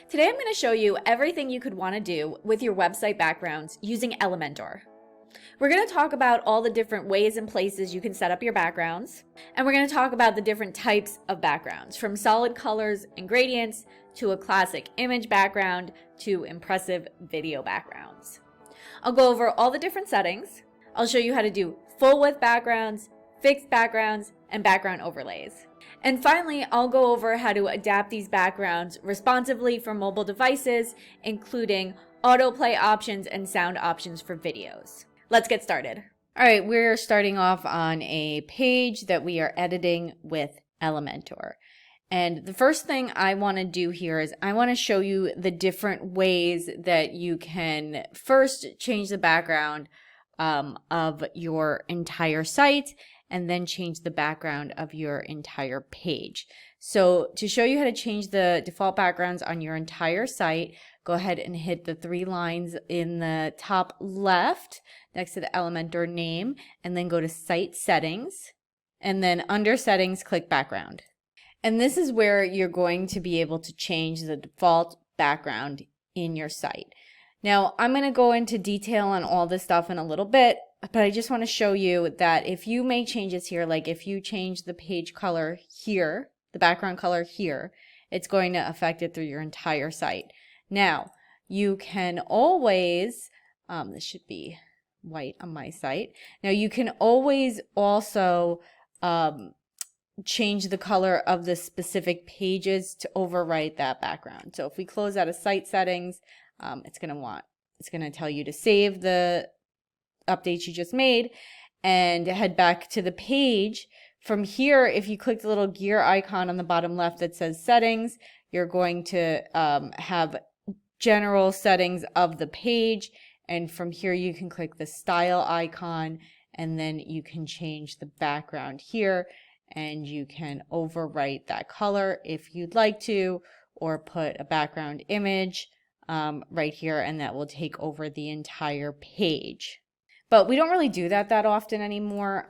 Today I'm going to show you everything you could want to do with your website backgrounds using Elementor. We're going to talk about all the different ways and places you can set up your backgrounds, and we're going to talk about the different types of backgrounds, from solid colors and gradients to a classic image background to impressive video backgrounds. I'll go over all the different settings. I'll show you how to do full width backgrounds, fixed backgrounds, and background overlays. And finally, I'll go over how to adapt these backgrounds responsively for mobile devices, including autoplay options and sound options for videos. Let's get started. All right, we're starting off on a page that we are editing with Elementor. And the first thing I want to do here is I want to show you the different ways that you can first change the background of your entire site, and then change the background of your entire page. So to show you how to change the default backgrounds on your entire site, go ahead and hit the three lines in the top left next to the Elementor name, and then go to Site Settings, and then under Settings, click Background. And this is where you're going to be able to change the default background in your site. Now, I'm going to go into detail on all this stuff in a little bit, but I just want to show you that if you make changes here, like if you change the page color here, the background color here, it's going to affect it through your entire site. Now, you can always, this should be white on my site. Now, you can always also change the color of the specific pages to overwrite that background. So if we close out of site settings, it's going to tell you to save the updates you just made and head back to the page. From here, if you click the little gear icon on the bottom left that says settings, you're going to have general settings of the page, and from here you can click the style icon, and then you can change the background here, and you can overwrite that color if you'd like to, or put a background image right here, and that will take over the entire page. But we don't really do that often anymore.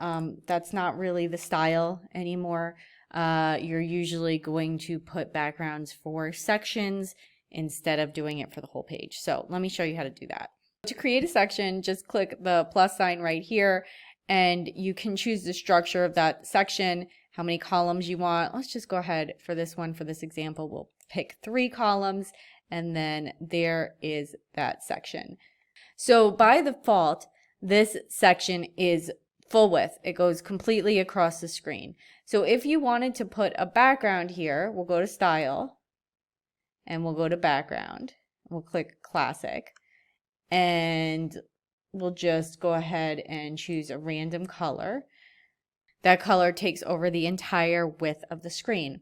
That's not really the style anymore. You're usually going to put backgrounds for sections instead of doing it for the whole page. So let me show you how to do that. To create a section, just click the plus sign right here, and you can choose the structure of that section, how many columns you want. Let's just go ahead for this one, for this example, we'll pick 3 columns, and then there is that section. So by default, this section is full width. It goes completely across the screen. So if you wanted to put a background here, we'll go to Style, and we'll go to Background. We'll click Classic, and we'll just go ahead and choose a random color. That color takes over the entire width of the screen.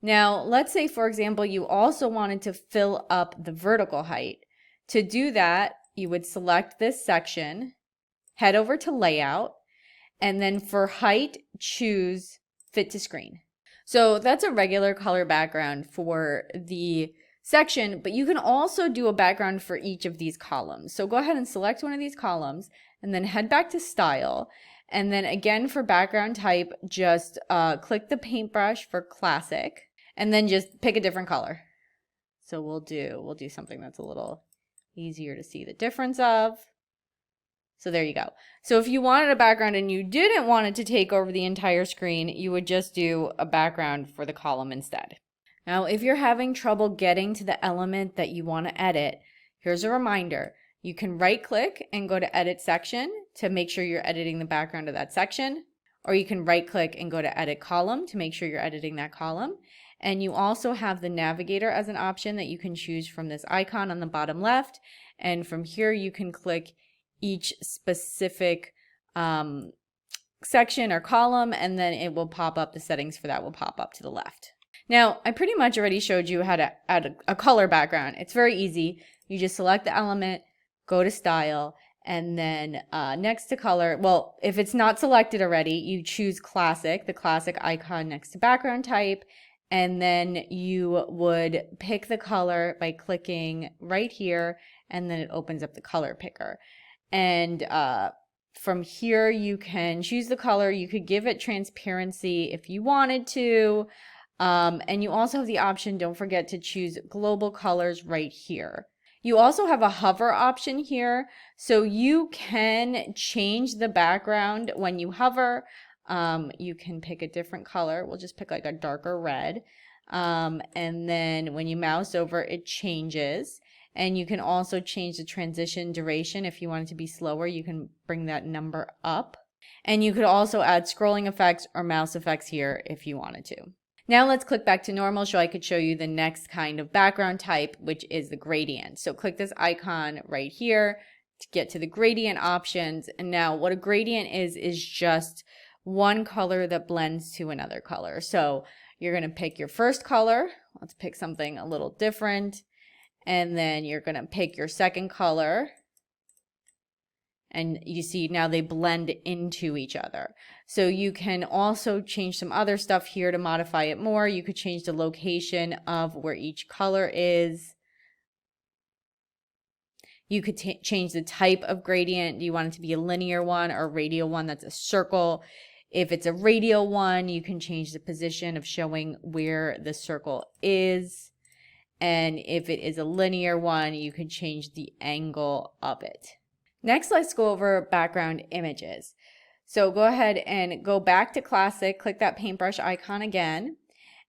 Now, let's say, for example, you also wanted to fill up the vertical height. To do that, you would select this section, head over to Layout, and then for height, choose Fit to Screen. So that's a regular color background for the section, but you can also do a background for each of these columns. So go ahead and select one of these columns, and then head back to Style, and then again for background type, just click the paintbrush for Classic, and then just pick a different color. So we'll do something that's a little easier to see the difference of. So there you go. So if you wanted a background and you didn't want it to take over the entire screen, you would just do a background for the column instead. Now, if you're having trouble getting to the element that you want to edit, here's a reminder. You can right click and go to Edit Section to make sure you're editing the background of that section, or you can right click and go to Edit Column to make sure you're editing that column. And you also have the navigator as an option that you can choose from this icon on the bottom left. And from here, you can click each specific section or column, and then it will pop up, the settings for that will pop up to the left. Now, I pretty much already showed you how to add a color background. It's very easy. You just select the element, go to Style, and then next to color, well, if it's not selected already, you choose Classic, the classic icon next to background type, and then you would pick the color by clicking right here, and then it opens up the color picker. And from here you can choose the color. You could give it transparency if you wanted to. And you also have the option, don't forget to choose global colors right here. You also have a hover option here, so you can change the background when you hover. You can pick a different color. We'll just pick like a darker red. And then when you mouse over, it changes. And you can also change the transition duration. If you want it to be slower, you can bring that number up. And you could also add scrolling effects or mouse effects here if you wanted to. Now let's click back to normal so I could show you the next kind of background type, which is the gradient. So click this icon right here to get to the gradient options. And now what a gradient is just one color that blends to another color. So you're going to pick your first color. Let's pick something a little different. And then you're going to pick your second color. And you see now they blend into each other. So you can also change some other stuff here to modify it more. You could change the location of where each color is. You could change the type of gradient. Do you want it to be a linear one or a radial one that's a circle? If it's a radial one, you can change the position of showing where the circle is. And if it is a linear one, you can change the angle of it. Next, let's go over background images. So go ahead and go back to Classic, click that paintbrush icon again,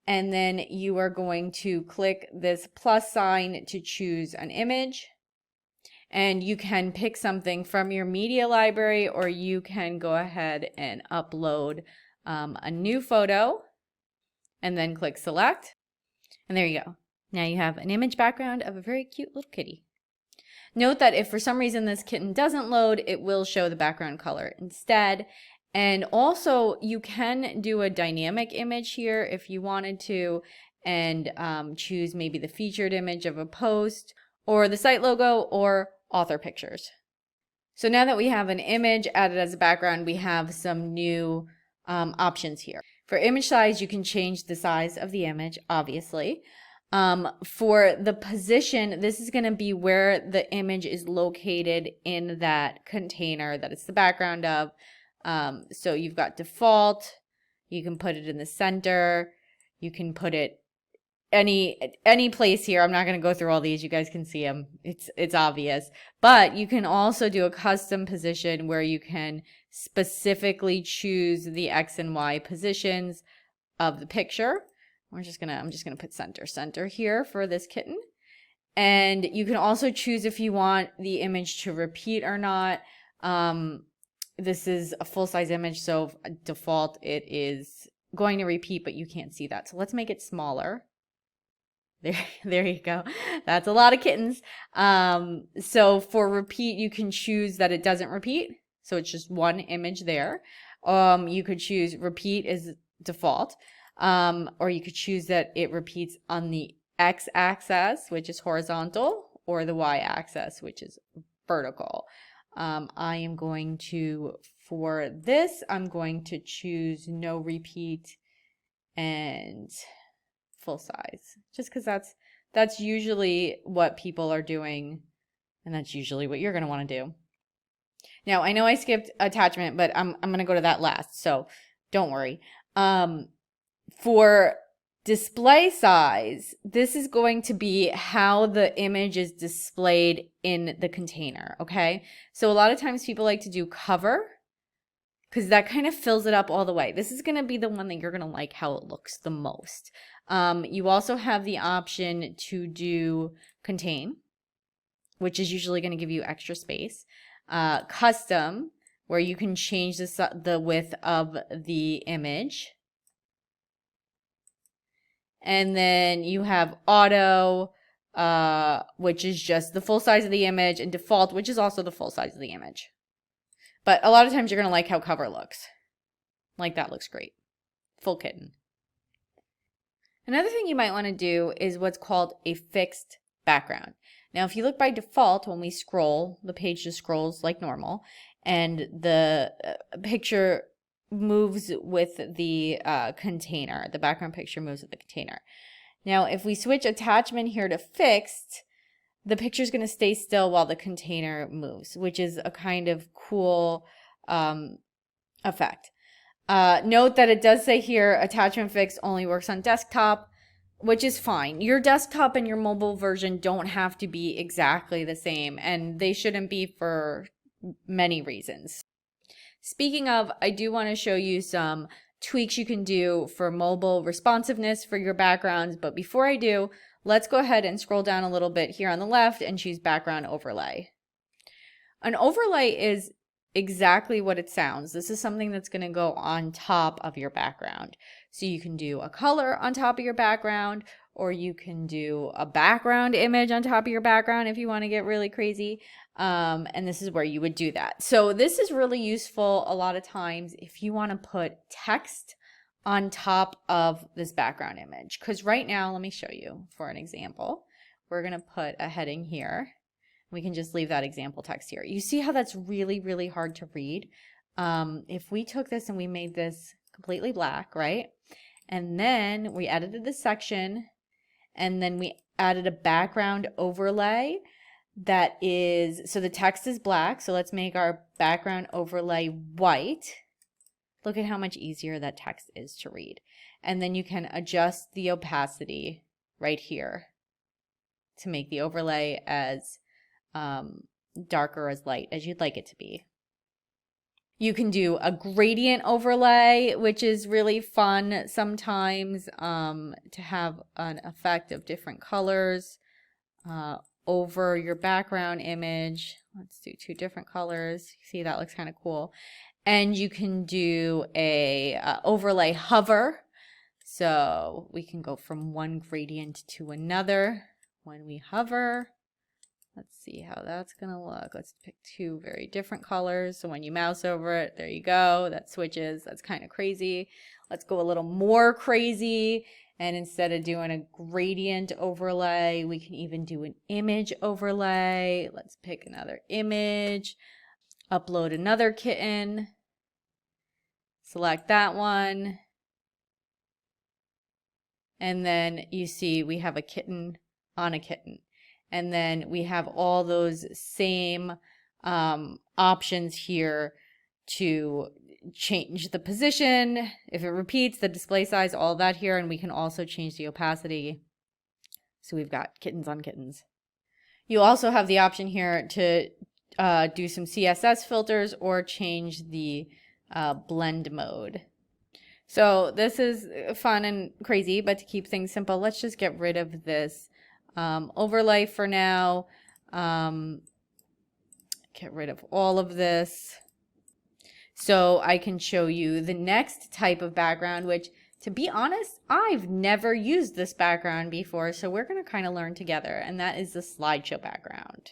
and then you are going to click this plus sign to choose an image. And you can pick something from your media library, or you can go ahead and upload a new photo and then click select. And there you go. Now you have an image background of a very cute little kitty. Note that if for some reason this kitten doesn't load, it will show the background color instead. And also you can do a dynamic image here if you wanted to, and choose maybe the featured image of a post or the site logo or author pictures. So now that we have an image added as a background, we have some new options here. For image size, you can change the size of the image, obviously. For the position, this is going to be where the image is located in that container that it's the background of. So you've got default, you can put it in the center, you can put it any place here. I'm not going to go through all these. You guys can see them. It's obvious. But you can also do a custom position where you can specifically choose the X and Y positions of the picture. I'm just gonna put center here for this kitten. And you can also choose if you want the image to repeat or not. This is a full-size image, so default it is going to repeat, but you can't see that. So let's make it smaller. There you go. That's a lot of kittens. So for repeat, you can choose that it doesn't repeat. So it's just one image there. You could choose repeat is default. Or you could choose that it repeats on the x-axis, which is horizontal, or the y-axis, which is vertical. I am going to, for this, I'm going to choose no repeat and full size, just because that's usually what people are doing, and that's usually what you're going to want to do. Now, I know I skipped attachment, but I'm going to go to that last, so don't worry. For display size, this is going to be how the image is displayed in the container, okay? So a lot of times people like to do cover because that kind of fills it up all the way. This is going to be the one that you're going to like how it looks the most. You also have the option to do contain, which is usually going to give you extra space. Custom, where you can change the width of the image. And then you have auto, which is just the full size of the image, and default, which is also the full size of the image. But a lot of times you're going to like how cover looks. Like that looks great. Full kitten. Another thing you might want to do is what's called a fixed background. Now, if you look by default, when we scroll, the page just scrolls like normal, and the picture moves with the container. The background picture moves with the container. Now, if we switch attachment here to fixed, the picture is going to stay still while the container moves, which is a kind of cool effect. Note that it does say here, attachment fix only works on desktop, which is fine. Your desktop and your mobile version don't have to be exactly the same, and they shouldn't be for many reasons. Speaking of, I do want to show you some tweaks you can do for mobile responsiveness for your backgrounds, but before I do, let's go ahead and scroll down a little bit here on the left and choose background overlay. An overlay is exactly what it sounds. This is something that's going to go on top of your background. So you can do a color on top of your background, or you can do a background image on top of your background if you want to get really crazy. And this is where you would do that. So this is really useful a lot of times if you want to put text on top of this background image. Because right now, let me show you for an example. We're going to put a heading here. We can just leave that example text here. You see how that's really, really hard to read? If we took this and we made this completely black, right? And then we edited the section, and then we added a background overlay that is, so the text is black. So let's make our background overlay white. Look at how much easier that text is to read. And then you can adjust the opacity right here to make the overlay as dark or as light as you'd like it to be. You can do a gradient overlay, which is really fun sometimes to have an effect of different colors over your background image. Let's do 2 different colors. See, that looks kind of cool. And you can do a overlay hover. So we can go from one gradient to another when we hover. Let's see how that's going to look. Let's pick 2 very different colors. So when you mouse over it, there you go. That switches. That's kind of crazy. Let's go a little more crazy. And instead of doing a gradient overlay, we can even do an image overlay. Let's pick another image, upload another kitten, select that one. And then you see we have a kitten on a kitten. And then we have all those same options here to change the position. If it repeats, the display size, all that here. And we can also change the opacity. So we've got kittens on kittens. You also have the option here to do some CSS filters or change the blend mode. So this is fun and crazy, but to keep things simple, let's just get rid of this overlay for now. Get rid of all of this. So I can show you the next type of background, which, to be honest, I've never used this background before. So we're going to kind of learn together, and that is the slideshow background.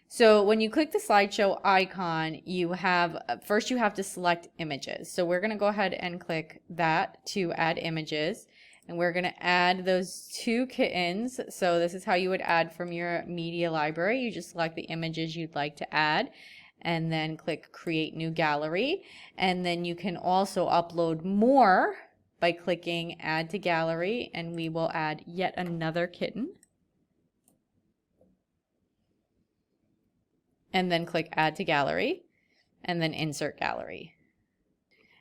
So when you click the slideshow icon, you have, first you have to select images. So we're going to go ahead and click that to add images. And we're going to add those 2 kittens. So this is how you would add from your media library. You just select the images you'd like to add and then click create new gallery. And then you can also upload more by clicking add to gallery, and we will add yet another kitten. And then click add to gallery and then insert gallery.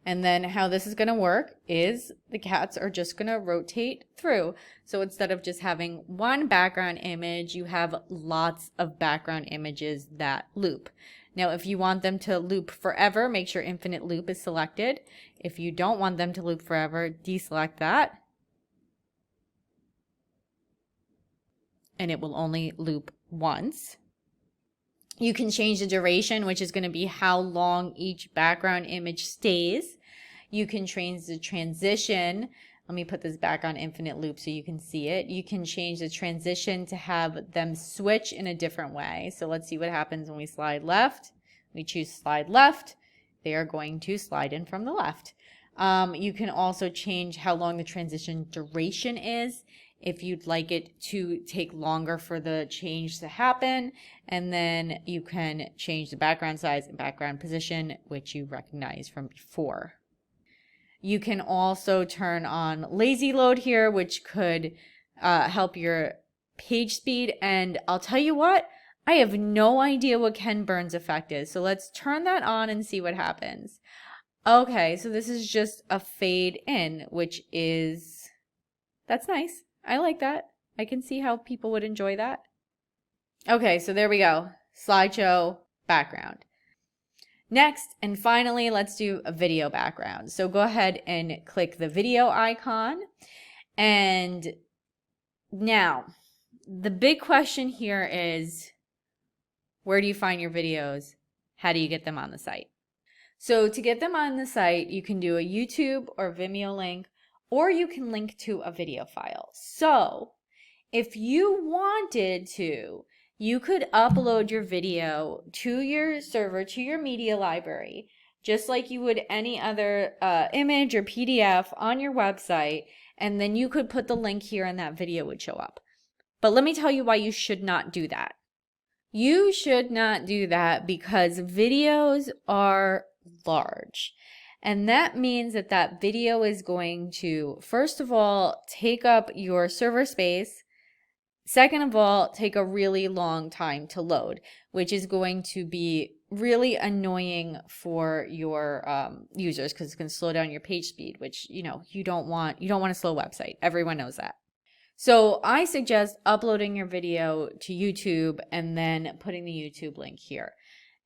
And then how this is going to work is the cats are just going to rotate through. So instead of just having one background image, you have lots of background images that loop. Now, if you want them to loop forever, make sure infinite loop is selected. If you don't want them to loop forever, deselect that. And it will only loop once. You can change the duration, which is going to be how long each background image stays. You can change the transition. Let me put this back on infinite loop so you can see it. You can change the transition to have them switch in a different way. So let's see what happens when we slide left. We choose slide left. They are going to slide in from the left. You can also change how long the transition duration is, if you'd like it to take longer for the change to happen. And then you can change the background size and background position, which you recognize from before. You can also turn on lazy load here, which could help your page speed. And I'll tell you what, I have no idea what Ken Burns effect is. So let's turn that on and see what happens. Okay, so this is just a fade in, which is, that's nice. I like that. I can see how people would enjoy that. Okay, so there we go. Slideshow background. Next, and finally, let's do a video background. So go ahead and click the video icon. And now, the big question here is, where do you find your videos? How do you get them on the site? So to get them on the site, you can do a YouTube or Vimeo link, or you can link to a video file. So if you wanted to, you could upload your video to your server, to your media library, just like you would any other image or PDF on your website, and then you could put the link here and that video would show up. But let me tell you why you should not do that. You should not do that because videos are large. And that means that that video is going to, first of all, take up your server space. Second of all, take a really long time to load, which is going to be really annoying for your users because it's going to slow down your page speed, which, you know, you don't want a slow website. Everyone knows that. So I suggest uploading your video to YouTube and then putting the YouTube link here.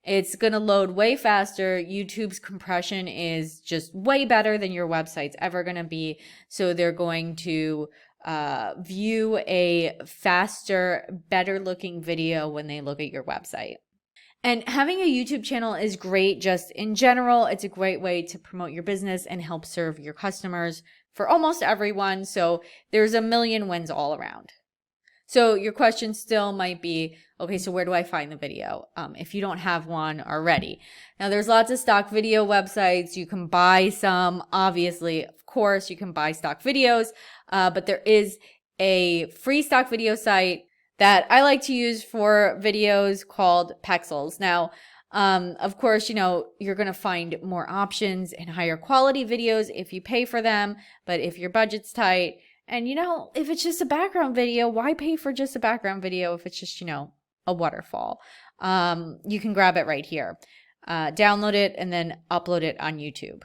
It's going to load way faster. YouTube's compression is just way better than your website's ever going to be. So they're going to view a faster, better looking video when they look at your website. And having a YouTube channel is great just in general. It's a great way to promote your business and help serve your customers for almost everyone. So there's a million wins all around. So your question still might be, okay, so where do I find the video if you don't have one already? Now, there's lots of stock video websites. You can buy some. Obviously, of course, you can buy stock videos, but there is a free stock video site that I like to use for videos called Pexels. Now, of course, you know, you're going to find more options and higher quality videos if you pay for them, but if your budget's tight, and, you know, if it's just a background video, why pay for just a background video if it's just, you know, a waterfall? You can grab it right here. Download it and then upload it on YouTube.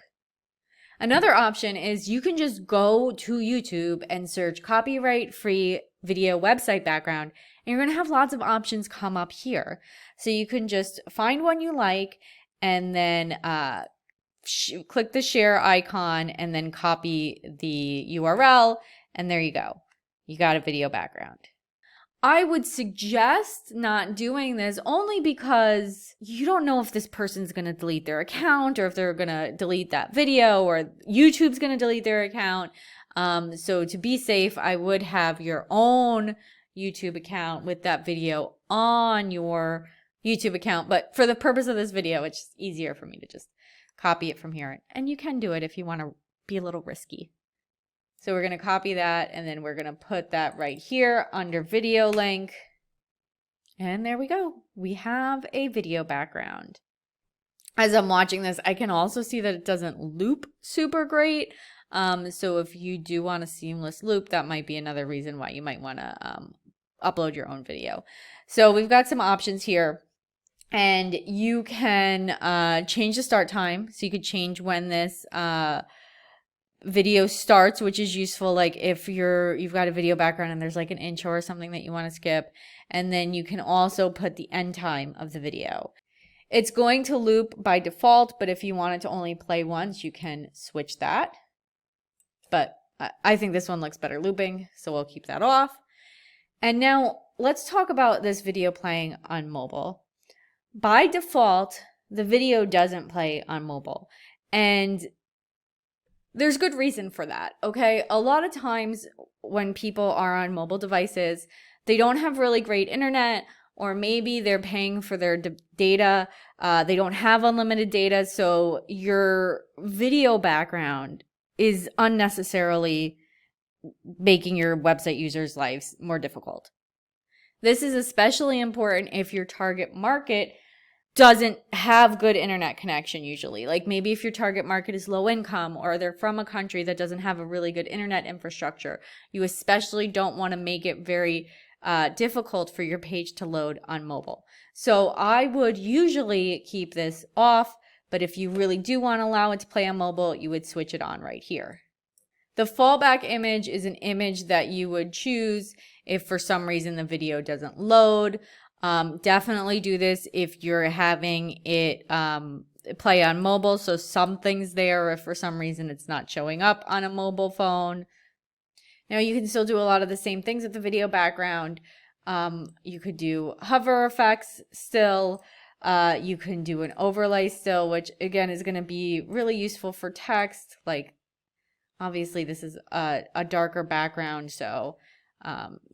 Another option is you can just go to YouTube and search copyright-free video website background, and you're going to have lots of options come up here. So you can just find one you like and then click the share icon and then copy the URL. And there you go. You got a video background. I would suggest not doing this only because you don't know if this person's going to delete their account or if they're going to delete that video or YouTube's going to delete their account. So to be safe, I would have your own YouTube account with that video on your YouTube account. But for the purpose of this video, it's just easier for me to just copy it from here. And you can do it if you want to be a little risky. So we're going to copy that, and then we're going to put that right here under video link. And there we go. We have a video background. As I'm watching this, I can also see that it doesn't loop super great. So if you do want a seamless loop, that might be another reason why you might want to upload your own video. So we've got some options here. And you can change the start time. So you could change when this video starts, which is useful, like if you've got a video background and there's like an intro or something that you want to skip. And then you can also put the end time of the video. It's going to loop by default, but if you want it to only play once, you can switch that. But I think this one looks better looping, so we'll keep that off. And now let's talk about this video playing on mobile. By default, the video doesn't play on mobile. And there's good reason for that, okay? A lot of times when people are on mobile devices, they don't have really great internet, or maybe they're paying for their data. They don't have unlimited data, so your video background is unnecessarily making your website users' lives more difficult. This is especially important if your target market doesn't have good internet connection usually. Like maybe if your target market is low income or they're from a country that doesn't have a really good internet infrastructure, you especially don't want to make it very difficult for your page to load on mobile. So I would usually keep this off, But if you really do want to allow it to play on mobile, you would switch it on right here. The fallback image is an image that you would choose if for some reason the video doesn't load. Definitely do this if you're having it play on mobile, so something's there if for some reason it's not showing up on a mobile phone. Now you can still do a lot of the same things with the video background. You could do hover effects still. You can do an overlay still, which again is going to be really useful for text. Like obviously this is a darker background, so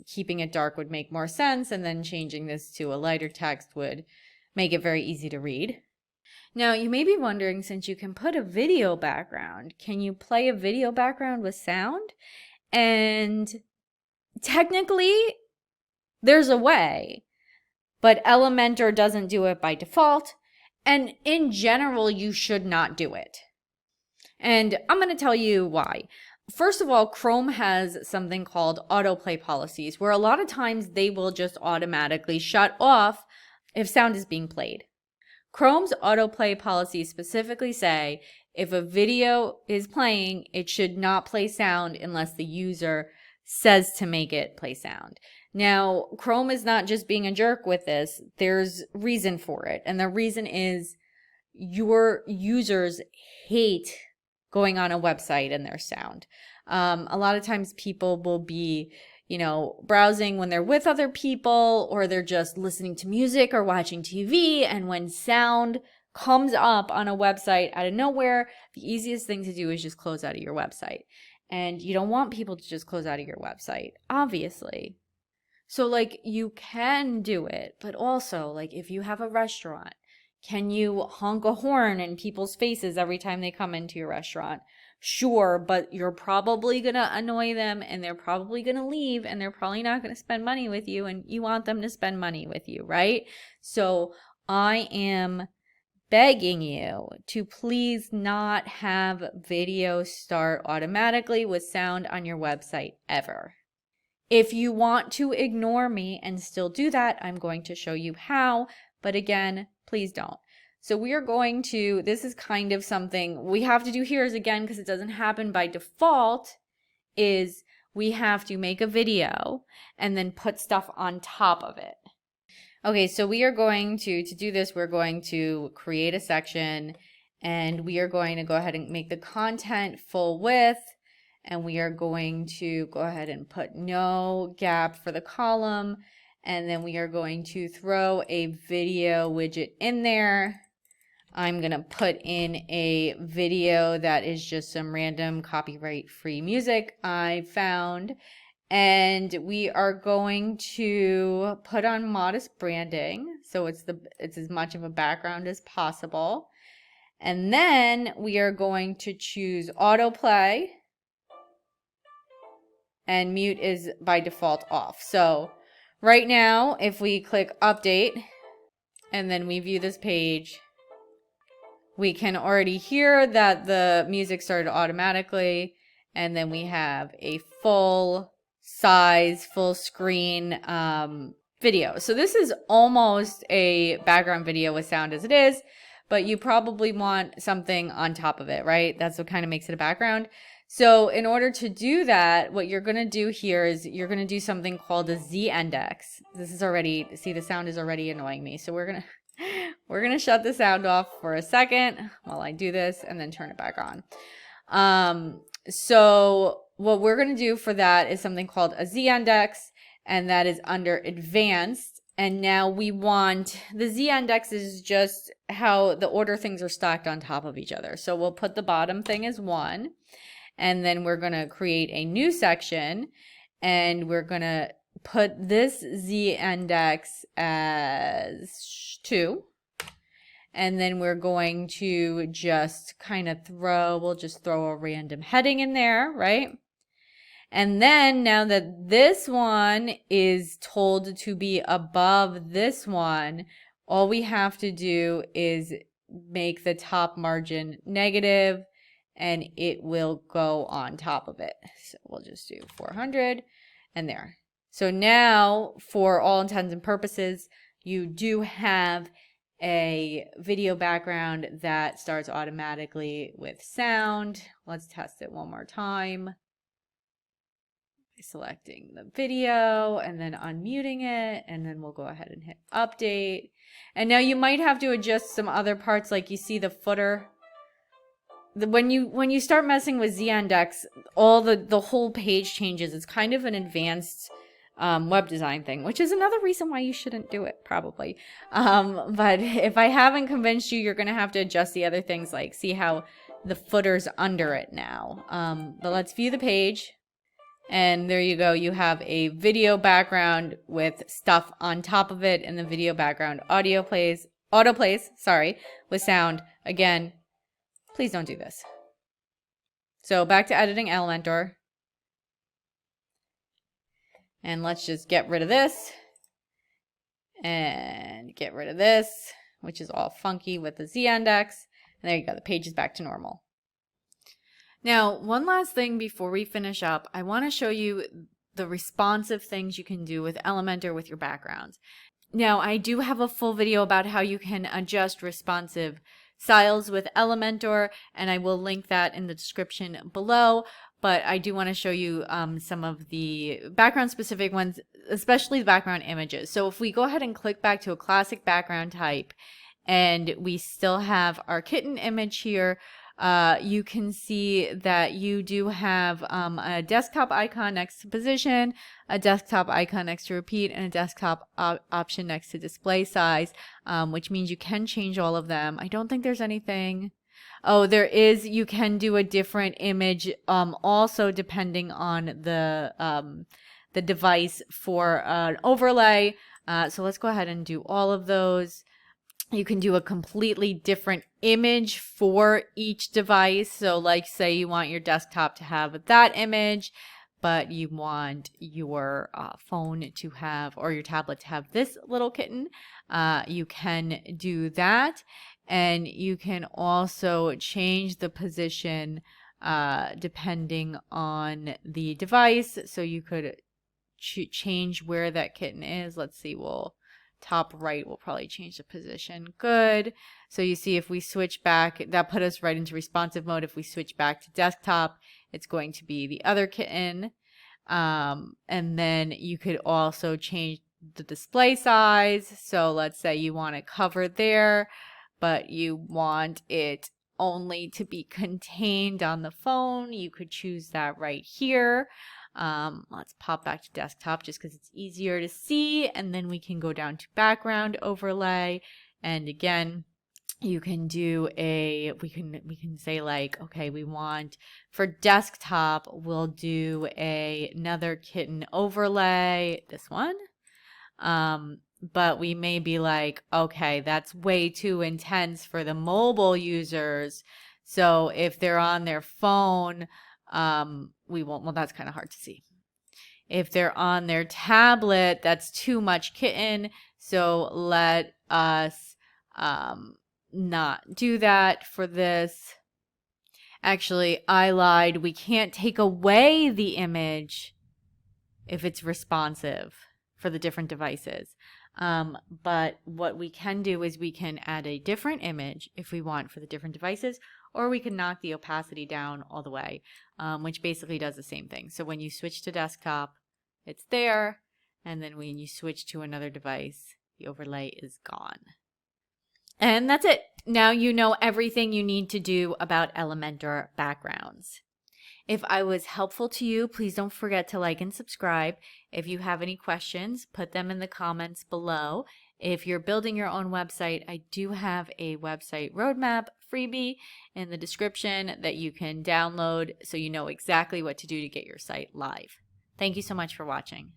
keeping it dark would make more sense, and then changing this to a lighter text would make it very easy to read. Now you may be wondering, since you can put a video background, can you play a video background with sound? And technically there's a way, but Elementor doesn't do it by default, and in general you should not do it. And I'm going to tell you why. First of all, Chrome has something called autoplay policies, where a lot of times they will just automatically shut off if sound is being played. Chrome's autoplay policies specifically say if a video is playing, it should not play sound unless the user says to make it play sound. Now, Chrome is not just being a jerk with this. There's reason for it. And the reason is your users hate going on a website and their sound. A lot of times people will be, browsing when they're with other people, or they're just listening to music or watching TV. And when sound comes up on a website out of nowhere, the easiest thing to do is just close out of your website. And you don't want people to just close out of your website, obviously. So you can do it, but also if you have a restaurant, can you honk a horn in people's faces every time they come into your restaurant? Sure, but you're probably going to annoy them, and they're probably going to leave, and they're probably not going to spend money with you, and you want them to spend money with you, right? So I am begging you to please not have video start automatically with sound on your website ever. If you want to ignore me and still do that, I'm going to show you how, but again, please don't. So we are going to, this is kind of something we have to do here is, again, because it doesn't happen by default, is we have to make a video and then put stuff on top of it. Okay, so we are going to do this, we're going to create a section, and we are going to go ahead and make the content full width, and we are going to go ahead and put no gap for the column, and then we are going to throw a video widget in there. I'm going to put in a video that is just some random copyright-free music I found. And we are going to put on modest branding, so it's as much of a background as possible. And then we are going to choose autoplay, and mute is by default off. So right now, if we click update and then we view this page, we can already hear that the music started automatically, and then we have a full size, full screen video. So this is almost a background video with sound as it is, but you probably want something on top of it, right? That's what kind of makes it a background. So in order to do that, what you're going to do here is you're going to do something called a Z-index. This is already, see, the sound is already annoying me. So we're going to shut the sound off for a second while I do this and then turn it back on. So what we're going to do for that is something called a Z-index, and that is under advanced. And now we want, the Z-index is just how the order things are stacked on top of each other. So we'll put the bottom thing as 1, and then we're going to create a new section, and we're going to put this Z-index as 2. And then we're going to just kind of we'll just throw a random heading in there, right? And then now that this one is told to be above this one, all we have to do is make the top margin negative, and it will go on top of it. So we'll just do 400 and there. So now, for all intents and purposes, you do have a video background that starts automatically with sound. Let's test it one more time. Selecting the video and then unmuting it, and then we'll go ahead and hit update. And now you might have to adjust some other parts, like you see the footer. When you start messing with Z-index, all the whole page changes. It's kind of an advanced web design thing, which is another reason why you shouldn't do it, probably. But if I haven't convinced you, you're going to have to adjust the other things, like see how the footer's under it now. But let's view the page. And there you go. You have a video background with stuff on top of it, and the video background auto plays, with sound. Again, please don't do this. So back to editing Elementor. And let's just get rid of this. And get rid of this, which is all funky with the Z-index. And there you go. The page is back to normal. Now, one last thing before we finish up, I want to show you the responsive things you can do with Elementor with your backgrounds. Now, I do have a full video about how you can adjust responsive styles with Elementor, and I will link that in the description below. But I do want to show you some of the background specific ones, especially the background images. So if we go ahead and click back to a classic background type, and we still have our kitten image here, you can see that you do have a desktop icon next to position, a desktop icon next to repeat, and a desktop option next to display size, which means you can change all of them. I don't think there's anything. Oh, there is. You can do a different image also depending on the device for an overlay. So let's go ahead and do all of those. You can do a completely different image for each device. So like say you want your desktop to have that image, but you want your phone to have, or your tablet to have this little kitten. You can do that. And you can also change the position depending on the device. So you could change where that kitten is. Let's see, top right will probably change the position. Good. So you see if we switch back, that put us right into responsive mode. If we switch back to desktop, it's going to be the other kitten. And then you could also change the display size. So let's say you want it covered there, but you want it only to be contained on the phone. You could choose that right here. Let's pop back to desktop just because it's easier to see, and then we can go down to background overlay, and again you can do we can say like, okay, we want for desktop, we'll do another kitten overlay, this one, but we may be like, okay, that's way too intense for the mobile users, so if they're on their phone, we won't, well, that's kind of hard to see. If they're on their tablet, that's too much kitten. So let us not do that for this. Actually, I lied. We can't take away the image if it's responsive for the different devices. But what we can do is we can add a different image if we want for the different devices, or we can knock the opacity down all the way, which basically does the same thing. So when you switch to desktop, it's there, and then when you switch to another device, the overlay is gone. And that's it. Now you know everything you need to do about Elementor backgrounds. If I was helpful to you, please don't forget to like and subscribe. If you have any questions, put them in the comments below. If you're building your own website, I do have a website roadmap freebie in the description that you can download so you know exactly what to do to get your site live. Thank you so much for watching.